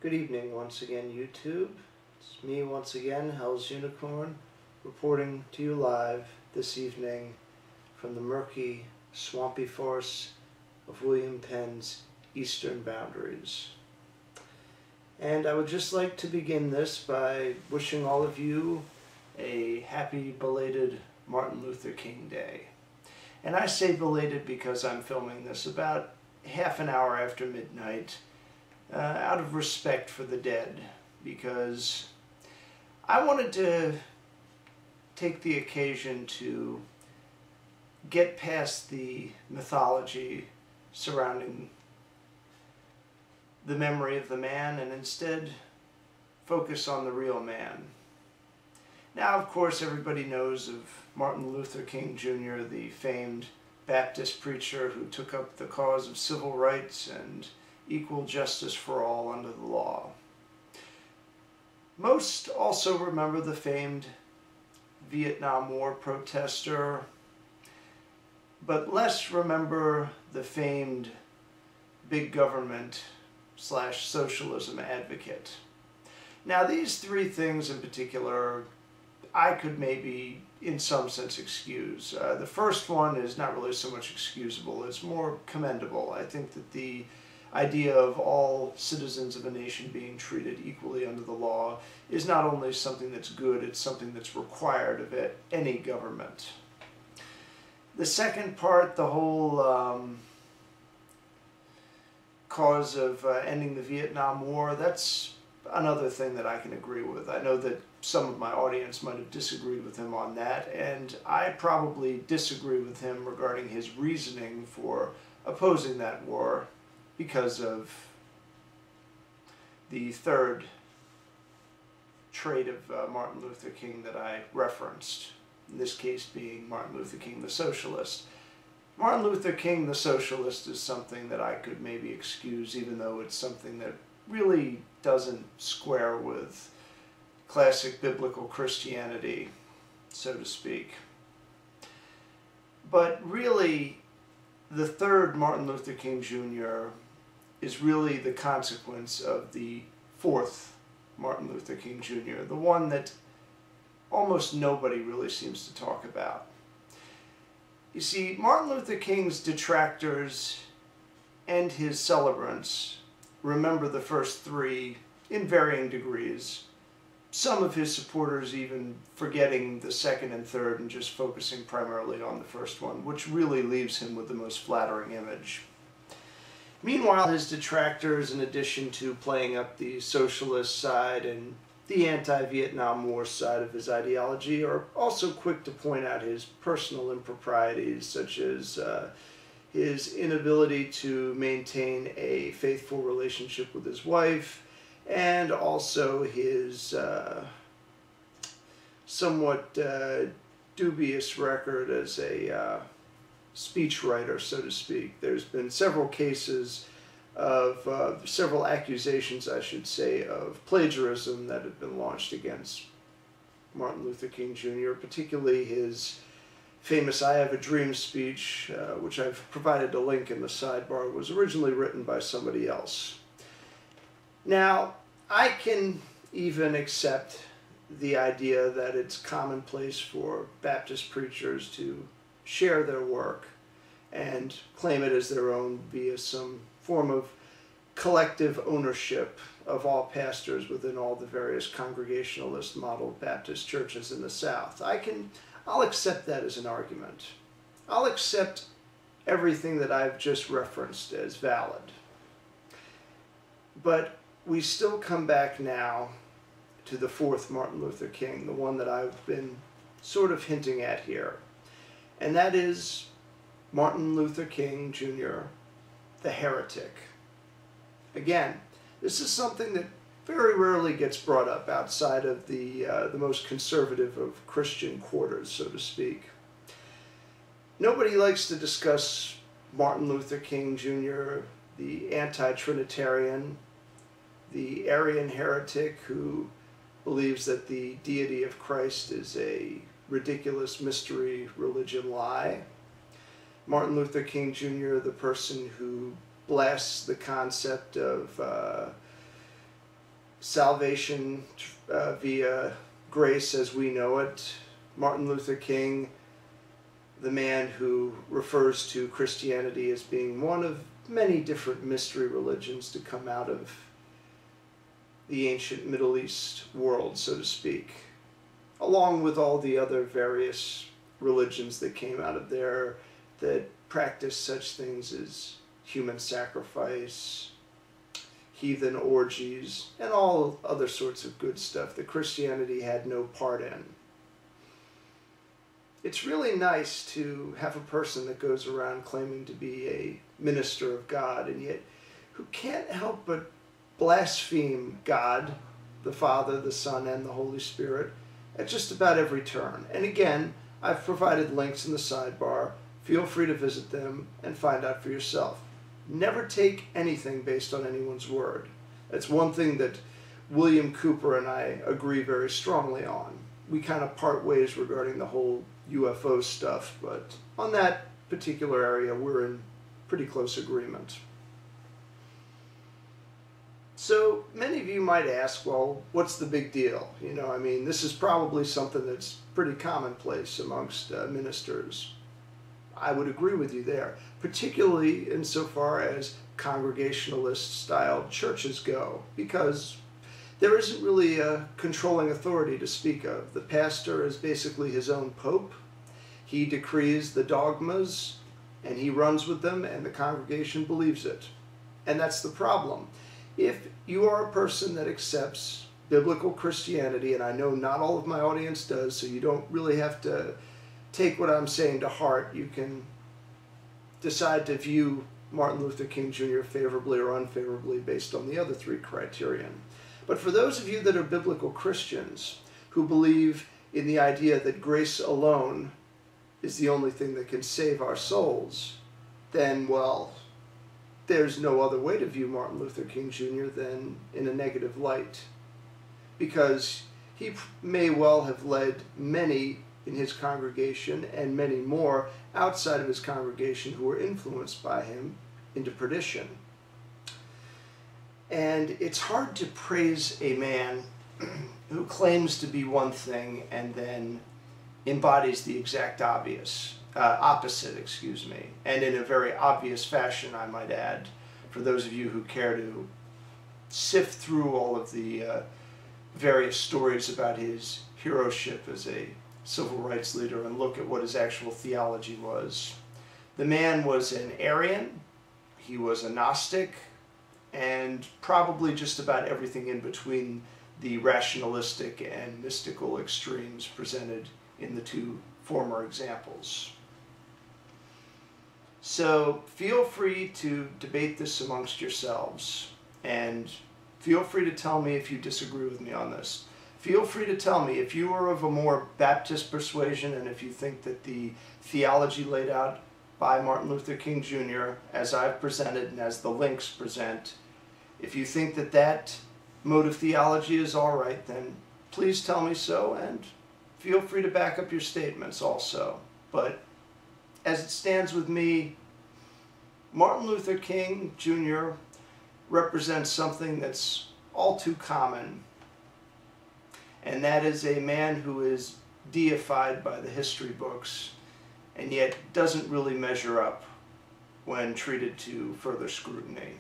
Good evening once again, YouTube. It's me once again, Hell's Unicorn, reporting to you live this evening from the murky, swampy forests of William Penn's eastern boundaries. And I would just like to begin this by wishing all of you a happy belated Martin Luther King Day. And I say belated because I'm filming this about half an hour after midnight, out of respect for the dead, because I wanted to take the occasion to get past the mythology surrounding the memory of the man and instead focus on the real man. Now, of course, everybody knows of Martin Luther King Jr., the famed Baptist preacher who took up the cause of civil rights and equal justice for all under the law. Most also remember the famed Vietnam War protester, but less remember the famed big government / socialism advocate. Now, these three things in particular I could maybe in some sense excuse. The first one is not really so much excusable, it's more commendable. I think that the idea of all citizens of a nation being treated equally under the law is not only something that's good, it's something that's required of any government. The second part, the whole cause of ending the Vietnam War, that's another thing that I can agree with. I know that some of my audience might have disagreed with him on that, and I probably disagree with him regarding his reasoning for opposing that war because of the third trait of Martin Luther King that I referenced, in this case being Martin Luther King the socialist. Martin Luther King the socialist is something that I could maybe excuse, even though it's something that really doesn't square with classic biblical Christianity, so to speak. But really, the third Martin Luther King Jr. is really the consequence of the fourth Martin Luther King Jr., the one that almost nobody really seems to talk about. You see, Martin Luther King's detractors and his celebrants remember the first three in varying degrees, some of his supporters even forgetting the second and third and just focusing primarily on the first one, which really leaves him with the most flattering image. Meanwhile, his detractors, in addition to playing up the socialist side and the anti-Vietnam War side of his ideology, are also quick to point out his personal improprieties, such as his inability to maintain a faithful relationship with his wife, and also his somewhat dubious record as a speechwriter, so to speak. There's been several cases of, several accusations, I should say, of plagiarism that have been launched against Martin Luther King Jr., particularly his famous I Have a Dream speech, which I've provided a link in the sidebar, was originally written by somebody else. Now, I can even accept the idea that it's commonplace for Baptist preachers to share their work and claim it as their own via some form of collective ownership of all pastors within all the various Congregationalist model Baptist churches in the South. I'll accept that as an argument. I'll accept everything that I've just referenced as valid. But we still come back now to the fourth Martin Luther King, the one that I've been sort of hinting at here. And that is Martin Luther King Jr., the heretic. Again, this is something that very rarely gets brought up outside of the most conservative of Christian quarters, so to speak. Nobody likes to discuss Martin Luther King Jr., the anti-Trinitarian, the Arian heretic who believes that the deity of Christ is a ridiculous mystery religion lie. Martin Luther King Jr., the person who blasts the concept of salvation via grace as we know it. Martin Luther King, the man who refers to Christianity as being one of many different mystery religions to come out of the ancient Middle East world, so to speak, along with all the other various religions that came out of there that practiced such things as human sacrifice, heathen orgies, and all other sorts of good stuff that Christianity had no part in. It's really nice to have a person that goes around claiming to be a minister of God and yet who can't help but blaspheme God, the Father, the Son, and the Holy Spirit at just about every turn. And again, I've provided links in the sidebar. Feel free to visit them and find out for yourself. Never take anything based on anyone's word. That's one thing that William Cooper and I agree very strongly on. We kind of part ways regarding the whole UFO stuff, but on that particular area we're in pretty close agreement. So many of you might ask, well, what's the big deal? You know, I mean, this is probably something that's pretty commonplace amongst ministers. I would agree with you there, particularly insofar as Congregationalist-style churches go, because there isn't really a controlling authority to speak of. The pastor is basically his own pope. He decrees the dogmas, and he runs with them, and the congregation believes it. And that's the problem. If you are a person that accepts biblical Christianity, and I know not all of my audience does, so you don't really have to take what I'm saying to heart. You can decide to view Martin Luther King Jr. favorably or unfavorably based on the other three criterion. But for those of you that are biblical Christians who believe in the idea that grace alone is the only thing that can save our souls, then, well, there's no other way to view Martin Luther King Jr. than in a negative light, because he may well have led many in his congregation and many more outside of his congregation who were influenced by him into perdition. And it's hard to praise a man who claims to be one thing and then embodies the exact opposite, and in a very obvious fashion, I might add, for those of you who care to sift through all of the various stories about his heroship as a civil rights leader and look at what his actual theology was. The man was an Arian, he was a Gnostic, and probably just about everything in between the rationalistic and mystical extremes presented in the two former examples. So feel free to debate this amongst yourselves, and feel free to tell me if you disagree with me on this. Feel free to tell me if you are of a more Baptist persuasion and if you think that the theology laid out by Martin Luther King Jr., as I've presented and as the links present, if you think that that mode of theology is all right, then please tell me so, and feel free to back up your statements also. But as it stands with me, Martin Luther King Jr. represents something that's all too common, and that is a man who is deified by the history books and yet doesn't really measure up when treated to further scrutiny.